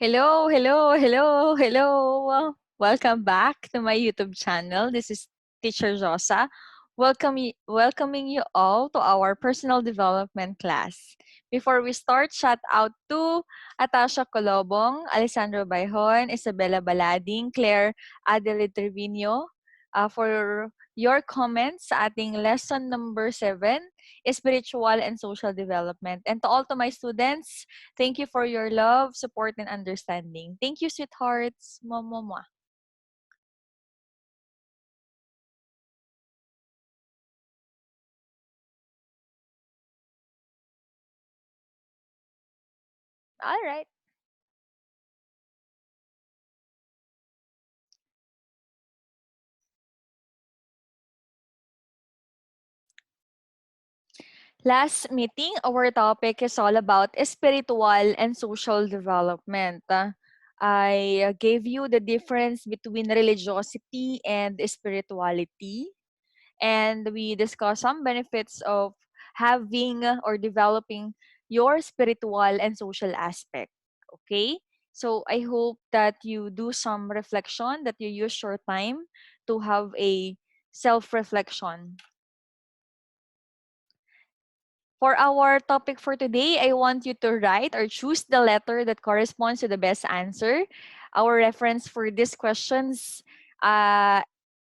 Hello, hello, hello, hello. Welcome back to my YouTube channel. This is Teacher Rosa. Welcoming you all to our personal development class. Before we start, shout out to Atasha Colobong, Alessandro Bayhon, Isabella Balading, Claire Adelaide Trevino for your comments sa ating lesson number 7, Spiritual and Social Development. And to all to my students, thank you for your love, support, and understanding. Thank you, sweethearts. Mwah. All right. Last meeting, our topic is all about spiritual and social development. I gave you the difference between religiosity and spirituality, and we discussed some benefits of having or developing your spiritual and social aspect. Okay? So I hope that you do some reflection, that you use your time to have a self reflection. For our topic for today, I want you to write or choose the letter that corresponds to the best answer. Our reference for these questions uh,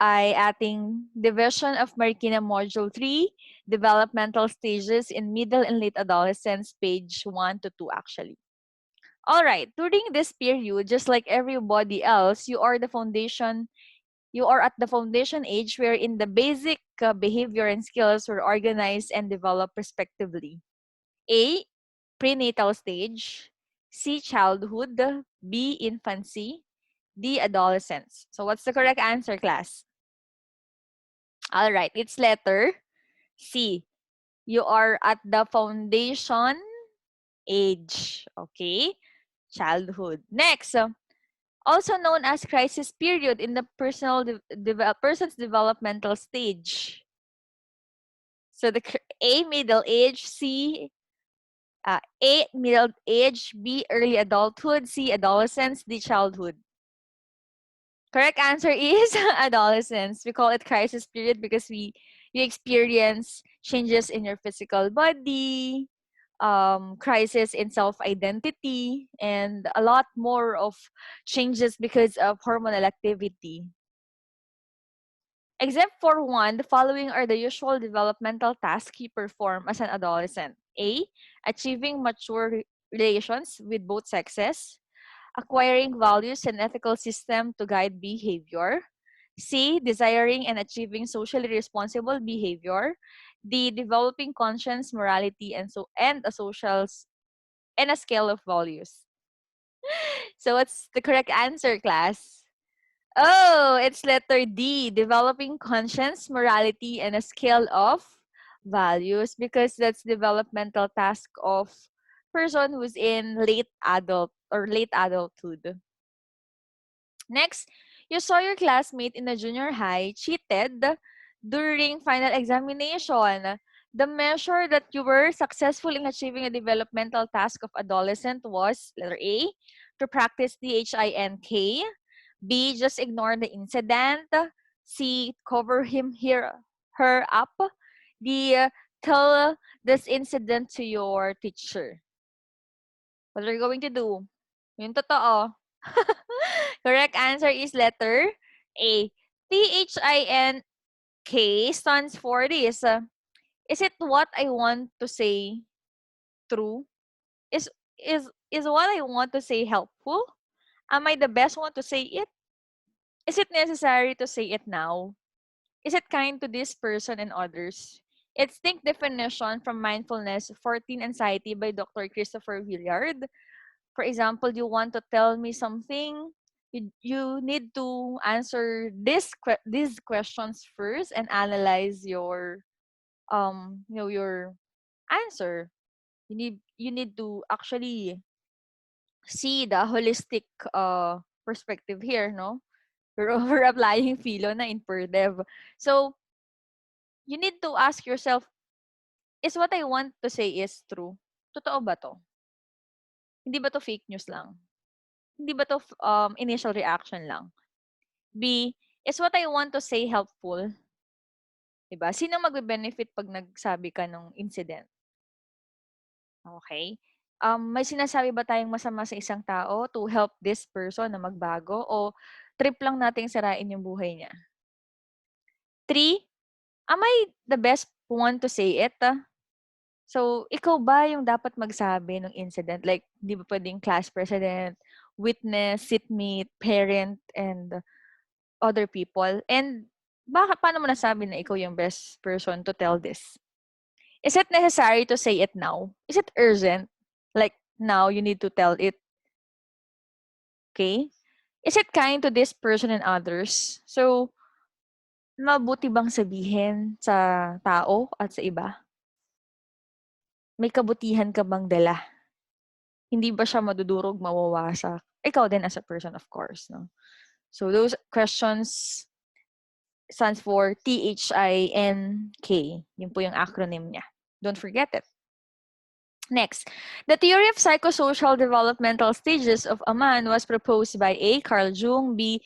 ay ating Division of Marikina Module 3, Developmental Stages in Middle and Late Adolescence, page 1 to 2 actually. All right, during this period, just like everybody else, you are at the foundation age wherein the basic behavior and skills were organized and developed respectively. A, prenatal stage, C, childhood, B, infancy, D, adolescence. So what's the correct answer, class? All right, it's letter C. You are at the foundation age. Okay, childhood. Next, also known as crisis period in the person's developmental stage. So the A, middle age, C, A, middle age, B, early adulthood, C, adolescence, D, childhood. Correct answer is adolescence. We call it crisis period because you experience changes in your physical body, crisis in self-identity, and a lot more of changes because of hormonal activity. Except for one, the following are the usual developmental tasks you perform as an adolescent. A, achieving mature relations with both sexes. Acquiring values and ethical system to guide behavior. C, desiring and achieving socially responsible behavior. D, developing conscience, morality, and a scale of values. So what's the correct answer, class? Oh, it's letter D, developing conscience, morality, and a scale of values, because that's developmental task of person who's in late adult or late adulthood. Next, you saw your classmate in the junior high cheated during final examination. The measure that you were successful in achieving a developmental task of adolescent was letter A, to practice DHINK. B, just ignore the incident. C, cover her up. D, tell this incident to your teacher. What are you going to do? Yung totoo. Correct answer is letter A. THINK stands for this. Is it what I want to say true? Is is what I want to say helpful? Am I the best one to say it? Is it necessary to say it now? Is it kind to this person and others? It's think definition from mindfulness for teen anxiety by Dr. Christopher Villiard. For example, you want to tell me something, you need to answer these questions first and analyze your your answer. You need to actually see the holistic perspective here, no? We're applying philo na in PerDev. So you need to ask yourself, is what I want to say is true? Totoo ba to? Hindi ba to fake news lang? Hindi ba 'to initial reaction lang? B, is what I want to say helpful? 'Di ba? Sino magbe-benefit 'pag nagsabi ka nung incident? Okay. May sinasabi ba tayong masama sa isang tao to help this person na magbago o trip lang nating sirain yung buhay niya? 3, am I the best one to say it? So, ikaw ba yung dapat magsabi ng incident? Like, 'di ba puwedeng class president, witness, seatmate, parent, and other people? And paano mo nasabi na ikaw yung best person to tell this? Is it necessary to say it now? Is it urgent? Like, now you need to tell it, okay? Is it kind to this person and others? So, mabuti bang sabihin sa tao at sa iba? May kabutihan ka bang dala? Hindi ba siya madudurog, mawawasak? Ikaw din as a person, of course, no? So, those questions stands for THINK. Yun po yung acronym niya. Don't forget it. Next, the theory of psychosocial developmental stages of a man was proposed by A. Carl Jung, B.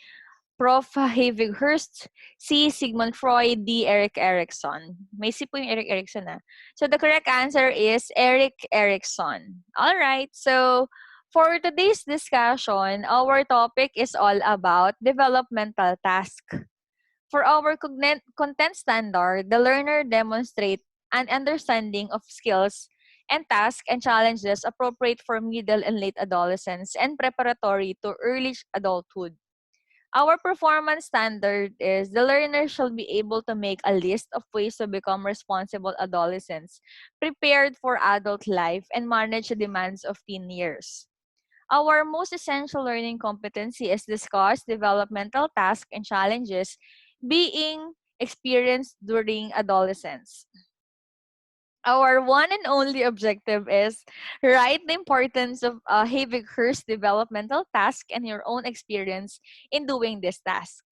Prof. Havighurst, C. Sigmund Freud, D. Erik Erikson. May C po yung Erik Erikson na. So the correct answer is Erik Erikson. All right. So for today's discussion, our topic is all about developmental task. For our content standard, the learner demonstrate an understanding of skills and tasks and challenges appropriate for middle and late adolescence and preparatory to early adulthood. Our performance standard is the learner shall be able to make a list of ways to become responsible adolescents, prepared for adult life, and manage the demands of teen years. Our most essential learning competency is discuss developmental tasks and challenges being experienced during adolescence. Our one and only objective is write the importance of Havighurst developmental task and your own experience in doing this task.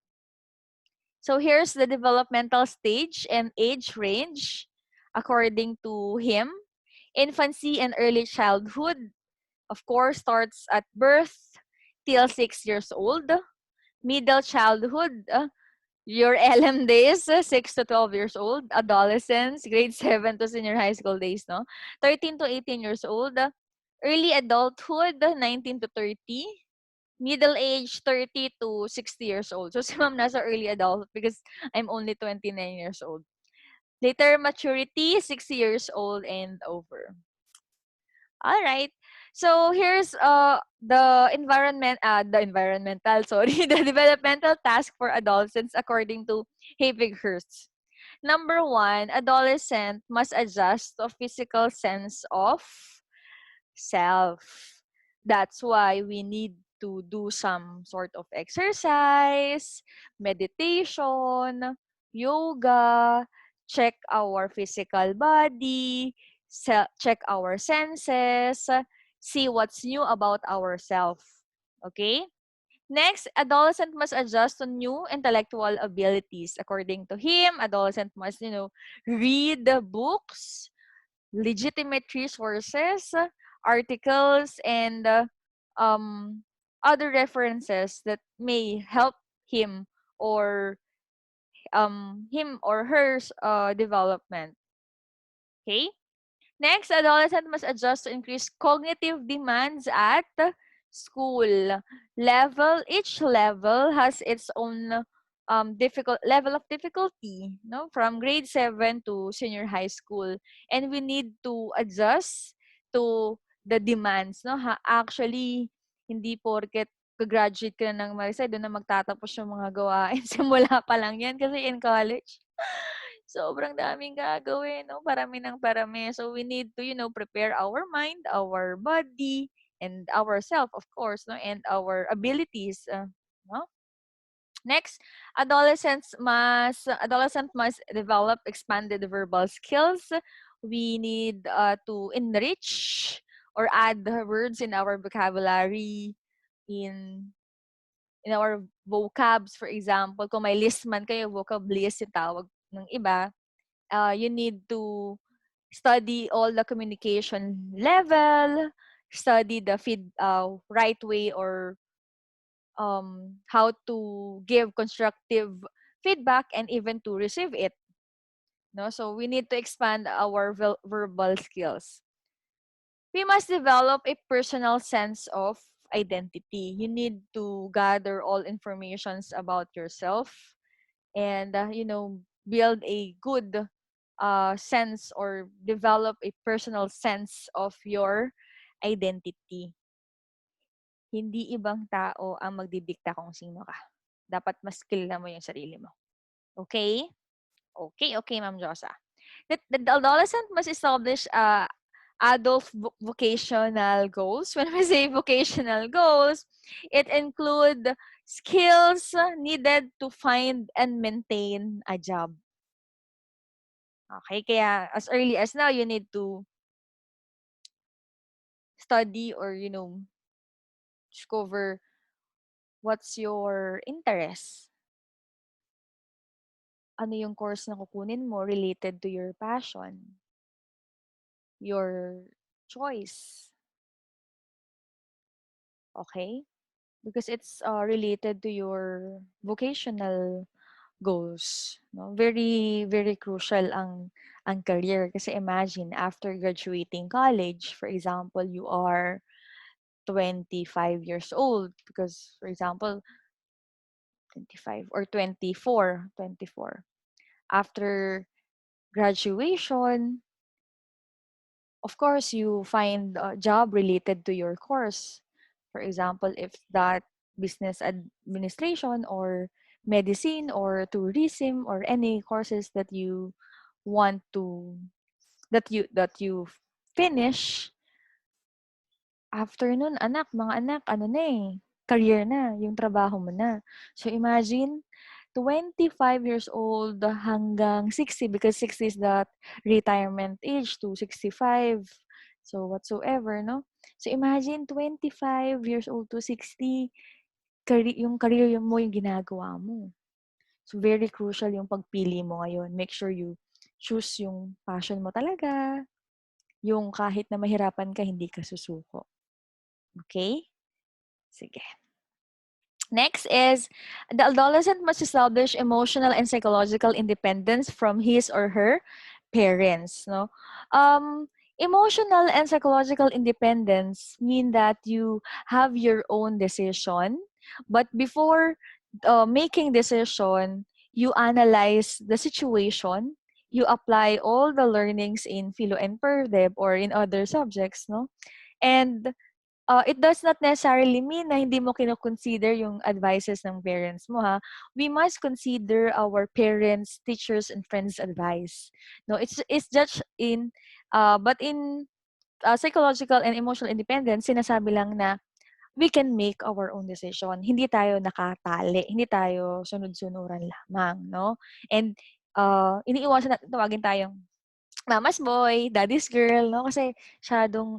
So here's the developmental stage and age range according to him. Infancy and early childhood, of course, starts at birth till 6 years old. Middle childhood, your LM days, 6 to 12 years old. Adolescence, grade 7 to senior high school days, no? 13 to 18 years old. Early adulthood, 19 to 30. Middle age, 30 to 60 years old. So si ma'am nasa early adult because I'm only 29 years old. Later maturity, 60 years old and over. All right. So here's the environmental, sorry, the developmental task for adolescents according to Havighurst. Number 1, adolescent must adjust to a physical sense of self. That's why we need to do some sort of exercise, meditation, yoga, check our physical body, check our senses, see what's new about ourselves. Okay? Next, adolescent must adjust to new intellectual abilities. According to him, adolescent must, read the books, legitimate resources, articles, and other references that may help him or her development. Okay? Next, adolescent must adjust to increase cognitive demands at school level. Each level has its own difficult level of difficulty, no, from grade 7 to senior high school, and we need to adjust to the demands, no. Actually, hindi porket graduate ka na ng Marisa, doon na magtatapos yung mga gawain. Simula pa lang yan kasi in college. Sobrang daming gagawin, no? Parami ng parami. So, we need to, prepare our mind, our body, and ourself, of course, no? And our abilities, no? Next, adolescent must develop expanded verbal skills. We need to enrich or add words in our vocabulary, in our vocabs, for example. Kung may list man kayo, vocab list yung tawag ng iba, you need to study all the communication level, study the right way or how to give constructive feedback and even to receive it. No, so we need to expand our verbal skills. We must develop a personal sense of identity. You need to gather all informations about yourself and build a good sense or develop a personal sense of your identity. Hindi ibang tao ang magdidikta kung sino ka. Dapat mas kilala mo yung sarili mo. Okay? Okay, Ma'am Josa. The adolescent must establish adult vocational goals. When we say vocational goals, it include skills needed to find and maintain a job. Okay, kaya as early as now, you need to study or, discover what's your interest. Ano yung course na kukunin mo related to your passion, your choice. Okay? Because it's related to your vocational goals. No? Very, very crucial ang career. Kasi imagine, after graduating college, for example, you are 25 years old. Because, for example, 25 or 24. After graduation, of course, you find a job related to your course. For example, if that business administration or medicine or tourism or any courses that you want to that you finish, after nun, mga anak, ano na career na, yung trabaho mo na. So imagine, 25 years old hanggang 60 because 60 is that retirement age to 65. So whatsoever, no? So imagine 25 years old to 60, yung career mo yung ginagawa mo. So very crucial yung pagpili mo ngayon. Make sure you choose yung passion mo talaga. Yung kahit na mahirapan ka, hindi ka susuko. Okay? Sige. Next is, the adolescent must establish emotional and psychological independence from his or her parents. No, emotional and psychological independence mean that you have your own decision, but before making decision, you analyze the situation. You apply all the learnings in philo and PerDev or in other subjects, no, and it does not necessarily mean na hindi mo kino-consider yung advices ng parents mo, ha. We must consider our parents, teachers, and friends' advice. No, it's just but in psychological and emotional independence, sinasabi lang na we can make our own decision. Hindi tayo nakatali, hindi tayo sunod-sunuran lamang, no? And iniiwasan natin tawagin tayong mama's boy, daddy's girl, no? Kasi masyadong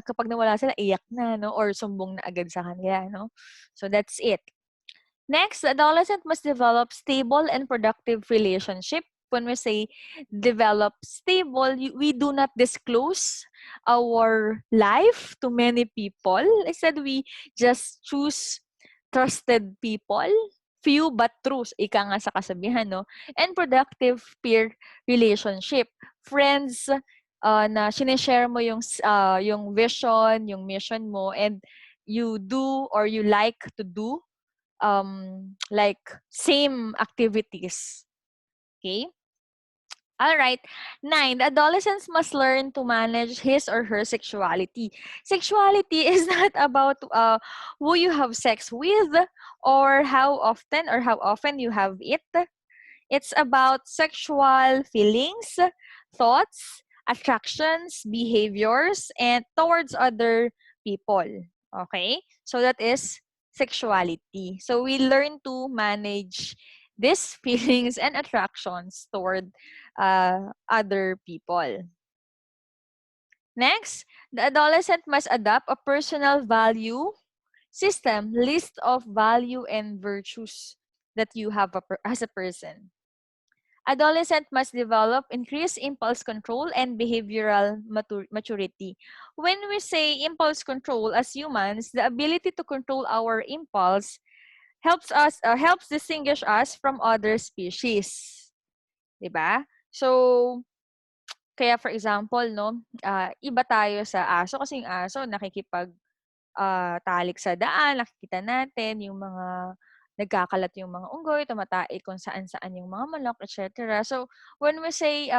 kapag nawala sila, iyak na, no? Or sumbong na agad sa kanila, no? So that's it. Next, the adolescent must develop stable and productive relationship. When we say develop stable, we do not disclose our life to many people. Instead, we just choose trusted people, few but true, ika nga sa kasabihan, no? And productive peer relationship. Friends na sinishare mo yung vision, yung mission mo, and you do or you like to do like same activities. Okay? All right. 9, the adolescents must learn to manage his or her sexuality. Sexuality is not about who you have sex with or how often you have it. It's about sexual feelings, thoughts, attractions, behaviors, and towards other people. Okay? So that is sexuality. So we learn to manage these feelings and attractions toward other people. Next, the adolescent must adopt a personal value system, list of value and virtues that you have as a person. Adolescent must develop increased impulse control and behavioral maturity. When we say impulse control as humans, the ability to control our impulse helps distinguish us from other species, 'di ba? So, kaya for example 'no, iba tayo sa aso kasi yung aso talik sa daan, nakikita natin yung mga nagkakalat yung mga unggoy, tumatae kung saan-saan yung mga manok, et cetera. So, when we say,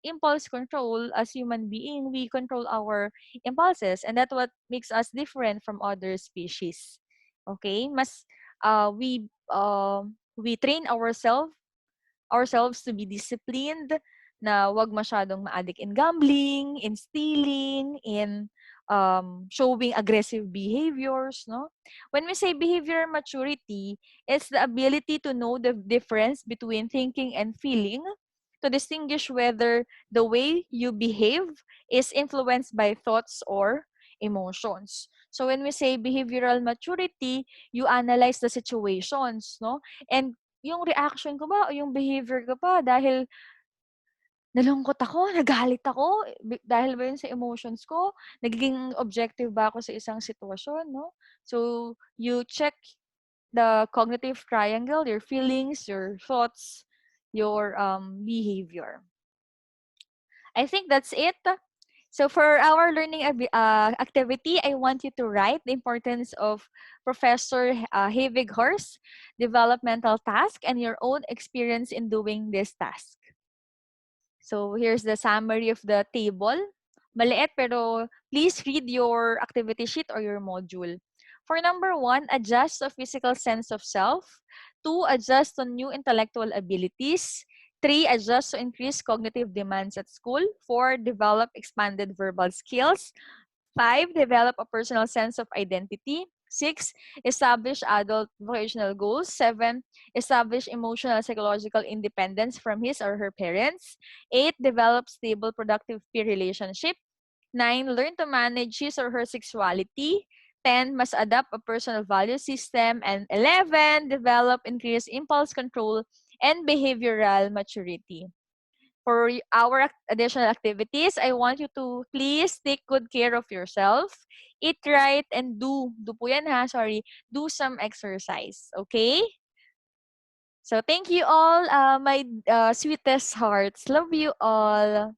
impulse control as human being, we control our impulses and that's what makes us different from other species. Okay? We train ourselves to be disciplined, na wag masyadong ma-addict in gambling, in stealing, in showing aggressive behaviors, no? When we say behavior maturity, it's the ability to know the difference between thinking and feeling, to distinguish whether the way you behave is influenced by thoughts or emotions. So when we say behavioral maturity, you analyze the situations, no? And yung reaction ko ba o yung behavior ko ba dahil nalungkot ako, nagalit ako, dahil ba yun sa emotions ko? Nagiging objective ba ako sa isang sitwasyon, no? So, you check the cognitive triangle, your feelings, your thoughts, your behavior. I think that's it. So for our learning activity, I want you to write the importance of Professor Havighorst's developmental task and your own experience in doing this task. So here's the summary of the table. Maliit pero please read your activity sheet or your module. For number 1, adjust to physical sense of self. 2, adjust to new intellectual abilities. 3, adjust to increased cognitive demands at school. 4, develop expanded verbal skills. 5, develop a personal sense of identity. 6, establish adult vocational goals. 7, establish emotional and psychological independence from his or her parents. 8, develop stable, productive peer relationship. 9, learn to manage his or her sexuality. 10, must adapt a personal value system. And 11, develop increased impulse control and behavioral maturity. For our additional activities, I want you to please take good care of yourself, eat right, and do po yan ha, sorry, do some exercise, okay? So thank you all, my sweetest hearts. Love you all.